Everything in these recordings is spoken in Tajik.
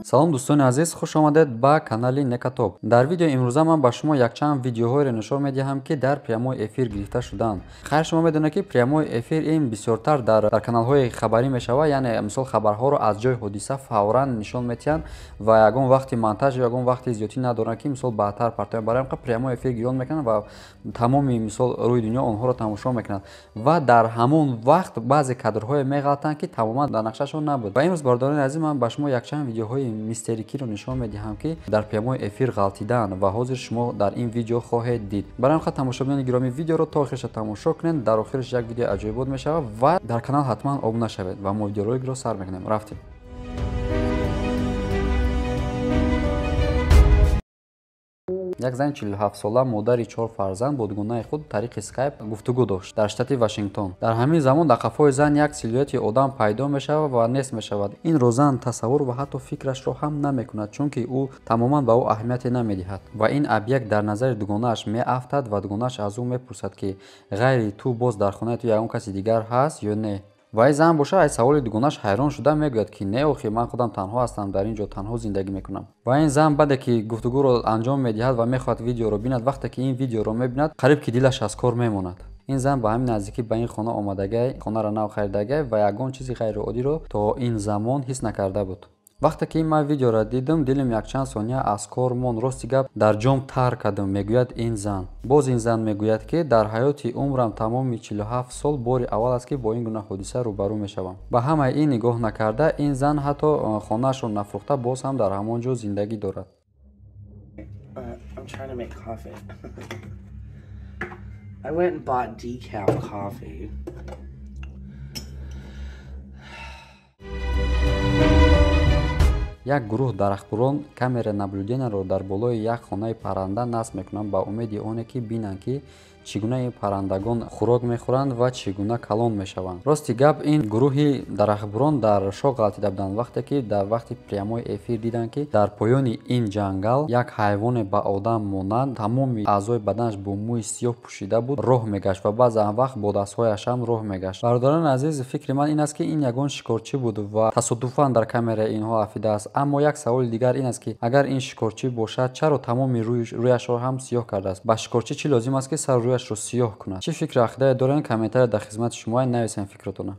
салом дӯстони азиз, хуш омадед ба канали Некатоб. Дар видеои имрӯза ман ба шумо якчанд видеоҳоеро нишон медиҳам ки дар прямои эфир гирифта шуданд. Хайр шумо медонед ки прямои эфир ин бисёртар дар каналҳои хабарӣ мешавад, яъне мисол хабарҳоро аз ҷои ҳодиса фавран нишон медиҳанд ва ягон вақти монтаж ягон вақти зиёдӣ надоранд ки мисол баъдтар партояд барои прямои эфир гирён мекунанд ва тамоми мисол рӯи дунё онҳоро тамошо мекунанд ва дар ҳамон вақт баъзе кадрҳое меғалтанд ки тамоман дар нақшашон набуд. Ва имрӯз бародарони азиз ман ба шумо якчанд видеоҳои мистерикиро нишон медиҳам ки дар прямои эфир ғалтидаанд ва ҳозир шумо дар ин видео хоҳед дид. Барои ин тамошобинони гиромӣ, видеоро то охириша тамошо кунед. Дар охириш як видеои аҷоибот мешавад ва дар канал ҳатман обуна шавед ва мо видеороликро сар мекунем. Рафтем. Як зани 47-сола модари 4 фарзанд бо дугунаи худ тариқи скайп гуфтугӯ дошт дар штати Вашингтон. Дар ҳамин замон дар қафои зан як силуэти одам пайдо мешавад ва нест мешавад. Инро зан тасаввур ва ҳатто фикрашро ҳам намекунад, чунки ӯ тамоман ба ӯ аҳамияте намедиҳад. Ва ин объект дар назари дугунааш меафтад ва дугунааш аз ӯ мепурсад ки ғайри ту боз дар хонаи ту ягон каси дигар ҳаст ё не. Вай зан боша аз саволи дугунаш хайрон шуда мегӯяд ки не охи, ман худам танҳо ҳастам, дар ин ҷо танҳо зиндагӣ мекунам. Ва ин зан баъде ки гуфтугӯро анҷом медиҳад ва мехоҳад видеоро бинад, вақте ки ин видеоро мебинад, қариб ки дилаш аз кор мемонад. Ин зан ба ҳамин наздикӣ ба ин хона омадагай, хонара нав харидагай ва ягон чизи ғайриоддиро то ин замон ҳис накарда буд. Вақте ки ман видеоро дидам, дилим якчанд сония аз кор монд. Рости гап дар ҷом тар кардам, мегӯяд ин зан. Боз ин зан мегӯяд ки дар ҳаёти умрам тамоми 47 сол бори аввал аст ки бо ин гуна ҳодиса рӯбарӯ мешавам. Ба ҳамаи ин нигоҳ накарда, ин зан ҳатто хонаашро нафрӯхта боз ҳам дар ҳамон ҷо зиндагӣ дорад. I went and bought decaf coffee. Як гурӯҳ дарахтбурон камераи наблюденияро дар болои як хонаи парранда насб мекунанд ба умеди оне ки бинанд ки чӣ гуна ин паррандагон хӯрок мехӯранд ва чӣ гуна калон мешаванд. Рости гап ин гурӯҳи дарахтбурон дар шо ғалтида буданд, вақте ки дар вақти прямои эфир диданд ки дар поёни ин ҷангал як ҳайвоне ба одам монанд тамоми аъзои баданаш бо мӯи сиёҳ пӯшида буд, роҳ мегашт ва баъзан вақт бо дастҳояшам роҳ мегашт. Бародарони азиз, фикри ман ин аст ки ин ягон шикорчӣ буд ва тасодуфан дар камераи инҳо афидааст. Аммо як саволи дигар ин аст ки агар ин шикорчӣ бошад, чаро тамоми рӯяшро ҳам сиёҳ кардааст? Ба шикорчӣ чӣ лозим аст ки сару рӯяшро сиёҳ кунад? Чӣ фикру ақидае дорен? Комментария дар хизмати шумо, нависен фикротона.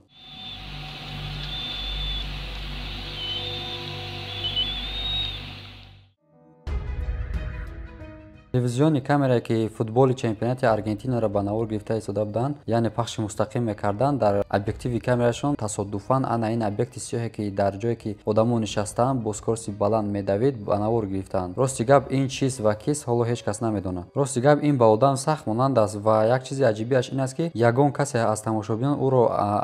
телевизиони камерае ки футболи чемпионати Аргентинаро ба навор гирифта истода буданд, яъне пахши мустақим мекарданд, дар объективи камерашон тасодуфан ана ин объекти сиёҳе ки дар ҷое ки одамо нишастаанд бо скорости баланд медавид, ба навор гирифтаанд. Рости гап ин чист ва кист ҳоло ҳеҷ кас намедонад. Рости гап ин ба одам сахт монанд аст ва як чизи аҷибиаш ин аст ки ягон касе аз тамошобинон ӯро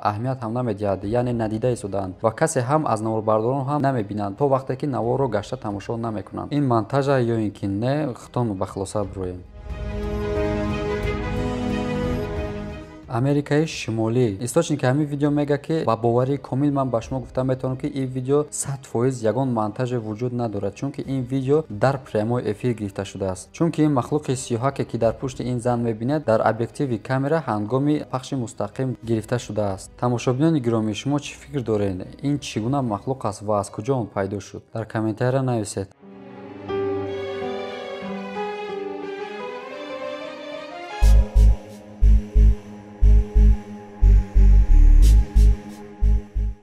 аҳамият ҳам намедиҳад, яъне надида истодаанд ва касе ҳам аз наворбардорон ҳам намебинанд то вақте ки наворро гашта тамошо намекунанд. Ин монтажа ё ин ки не, хитон ба хулоса бироем. Америкаи Шимолӣ. Источники ҳамин видео мегӯяд ки ба боварии комил ман ба шумо гуфта метавонам ки ин видео 100% ягон монтаже вуҷуд надорад, чунки ин видео дар прямои эфир гирифта шудааст. Чунки ин махлуқи сиёҳаке ки дар пушти ин зан мебинед, дар объективи камера ҳангоми пахши мустақим гирифта шудааст. Тамошобинони гиромӣ, шумо чӣ фикр доред? Ин чӣ гуна махлуқ аст ва аз куҷо он пайдо шуд? Дар комментария нависед.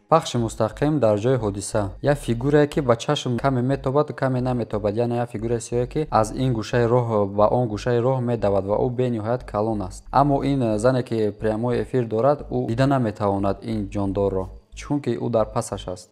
пахши мустақим дар ҷои ҳодиса. Як фигурае ки ба чашм каме метобад, каме наметобад, яъне як фигураи сиёҳе ки аз ин гӯшаи роҳ ба он гӯшаи роҳ медавад ва ӯ бениҳоят калон аст. Аммо ин зане ки прямои эфир дорад, ӯ дида наметавонад ин ҷондорро, чунки ӯ дар пасаш аст.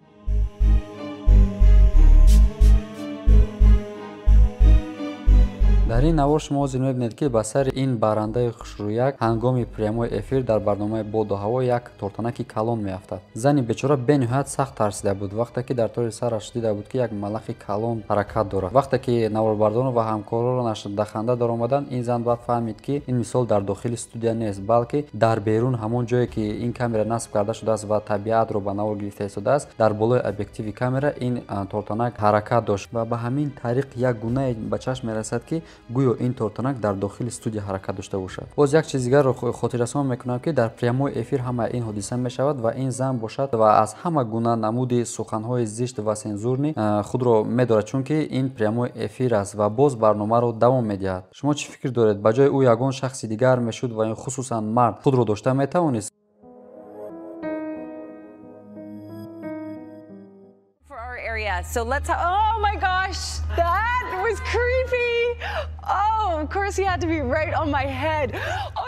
дар ин навор шумо ҳозир мебинед ки ба сари ин баррандаи хушрӯяк ҳангоми прямои эфир дар барномаи боду ҳаво як тортанаки калон меафтад. Зани бечора бениҳоят сахт тарсида буд, вақте ки дар тори сараш дида буд ки як малахи калон ҳаракат дорад. вақте ки наворбардорон ва ҳамкоронаш даханда даромаданд, ин зан баъд фаҳмид ки ин мисол дар дохили студия нест, балки дар берун ҳамон ҷое ки ин камера насб карда шудааст ва табиатро ба навор гирифта истодааст, дар болои объективи камера ин тортанак ҳаракат дошт ва ба ҳамин тариқ як гунае ба чашм мерасад ки гӯё ин тортанак дар дохили студия ҳаракат дошта бошад. Боз як чизи дигарро хотиррасон мекунам, ки дар прямои эфир ҳама ин ҳодиса мешавад ва ин зан бошад ва аз ҳама гуна намуди суханҳои зишт ва сензурни худро медорад, чунки ин прямои эфир аст ва боз барномаро давом медиҳад. Шумо чӣ фикр доред? Ба ҷои ӯ ягон шахси дигар мешуд ва ин хусусан мард худро дошта метавонист? So let's oh my gosh, that was creepy. Oh, of course he had to be right on my head. Oh,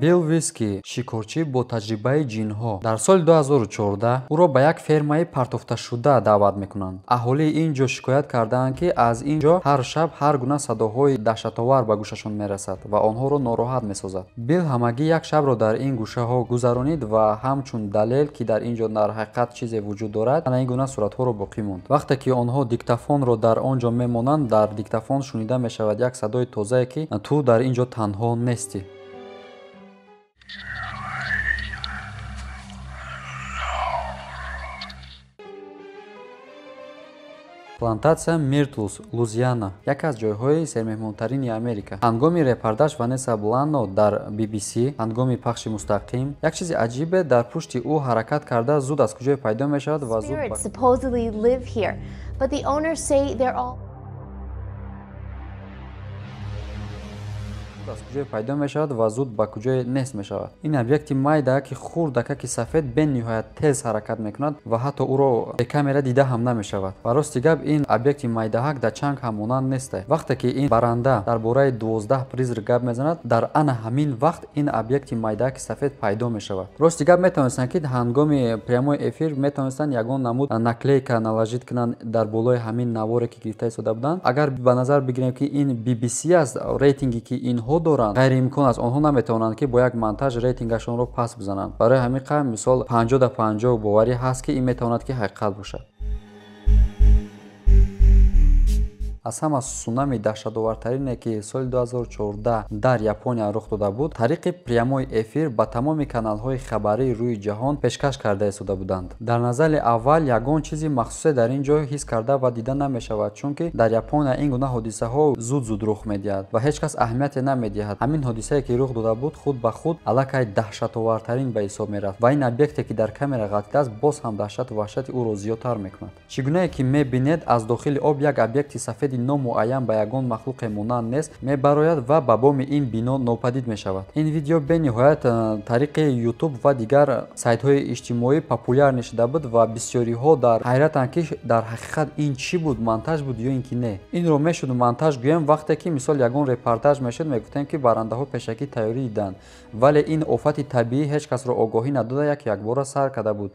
Билл Виски, шикорчӣ бо таҷрибаи ҷинҳо, дар соли 2014 ӯро ба як фермаи партофташуда даъват мекунанд. Аҳолии ин ҷо шикоят кардаанд, ки аз ин ҷо ҳар шаб ҳар гуна садоҳои даҳшатовар ба гӯшашон мерасад ва онҳоро нороҳат месозад. Билл ҳамагӣ як шабро дар ин гӯшаҳо гузаронид ва ҳамчун далел, ки дар ин ҷо дар ҳақиқат чизе вуҷуд дорад, ана ин гуна суратҳоро боқӣ монд. Вақте ки онҳо диктафонро дар он ҷо мемонанд, дар диктафон шунида мешавад як садои тозае, ки ту дар ин ҷо танҳо нестӣ. Плантация Миртлс, Лузиана, яке аз ҷойҳои сермеҳмонтарини Америка. Ҳангоми репортаж Ванесса Блано дар BBC, ҳангоми пахши мустақим, як чизи аҷибе дар пушти ӯ ҳаракат карда зуд аз куҷое пайдо мешавад ва зуд аз куҷое пайдо мешавад ва зуд ба куҷое нест мешавад. Ин объекти майда, ки хурдакаки сафед бениҳоят тез ҳаракат мекунад ва ҳатто ӯро бе камера дида ҳам намешавад. Ва рости гап, ин объекти майдаҳак дар чанг ҳам монанд несте. Вақте ки ин баранда дар бораи 12 призрак гап мезанад, дар ана ҳамин вақт ин объекти майдаҳаки сафед пайдо мешавад. Рости гап метавонистанд, ки ҳангоми прямои эфир метавонистанд ягон намуд наклейка наложит кунанд дар болои ҳамин наворе, ки гирифта истода буданд. Агар ба назар бигирем, ки ин BBC аст, рейтинге ки инҳо доранд, ғайриимкон аст онҳо наметавонанд, ки бо як монтаж рейтингашонро пас бизананд. Барои ҳамин қадр мисол 50-50 боварӣ ҳаст, ки ин метавонад, ки ҳақиқат бошад. аз ҳама сунами даҳшатовартарине, ки соли 2014 дар Япония рух дода буд, тариқи прямои эфир ба тамоми каналҳои хабарии рӯи ҷаҳон пешкаш карда истода буданд. Дар назари аввал ягон чизи махсусе дар ин ҷо ҳис карда ва дида намешавад, чунки дар Япония ин гуна ҳодисаҳо зуд рух медиҳад ва ҳеҷ кас аҳамияте намедиҳад. Ҳамин ҳодисае, ки рух дода буд, худ ба худ аллакай даҳшатовартарин ба ҳисоб мерафт ва ин объекте, ки дар камера ғалтида аст, боз ҳам даҳшату ваҳшати ӯро зиёдтар мекунад. Чӣ гунае, ки мебинед аз дохили об як объекти сафеди номуайян ба ягон махлуқе монанд нест мебарояд ва ба боми ин бино нопадид мешавад. Ин видео бениҳоят тариқи YouTube ва дигар сайтҳои иҷтимоӣ популяр шуда буд ва бисёриҳо дар ҳайратанд, ки дар ҳақиқат ин чӣ буд, монтаж буд ё ин ки не. Инро мешуд монтаж гӯем вақте ки мисол ягон репортаж мешуд, мегуфтем, ки баррандаҳо пешакӣ тайёрӣ диданд, вале ин офати табиӣ ҳеҷ касро огоҳӣ надода якбора сар карда буд.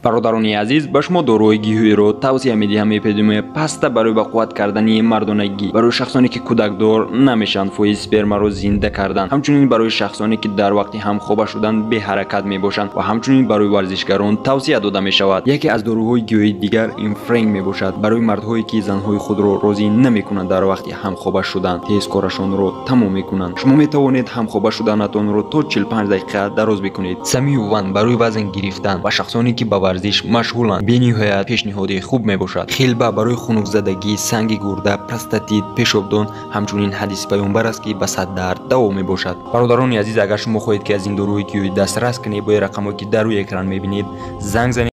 бародарони азиз, ба шумо дорои гиҳӯиро тавсия медиҳам, эпидемия паста барои ба қувват кардани мардонагӣ, барои шахсоне ки кӯдакдор намешанд фоиз спермаро зинда кардан, ҳамчунин барои шахсоне ки дар вақти ҳамхоба шудан беҳаракат мебошанд ва ҳамчунин барои варзишгарон тавсия дода мешавад. яке аз доруҳои гиҳӯии дигар инфрейн мебошад, барои мардҳое ки занҳои худро розӣ намекунанд дар вақти ҳамхоба шудан, тез корашонро тамом мекунанд. шумо метавонед ҳамхоба шуданатонро то 45 дақиқа дароз бикунед. Самиюван барои вазн гирифтан ва шахсоне ки ба варзиш машғуланд бениҳоят пешниҳоди хуб мебошад. хелба барои хунукзадагӣ, санги гурда, простатит, пешобдон ҳамчунин ҳадиси паёмбар аст, ки ба саддард даво мебошад. бародарони азиз, агар шумо хоҳед, ки аз ин доруҳои гиҳӯӣ дастрас кунед, бо рақамҳое ки дар рӯи экран мебинед занг занед.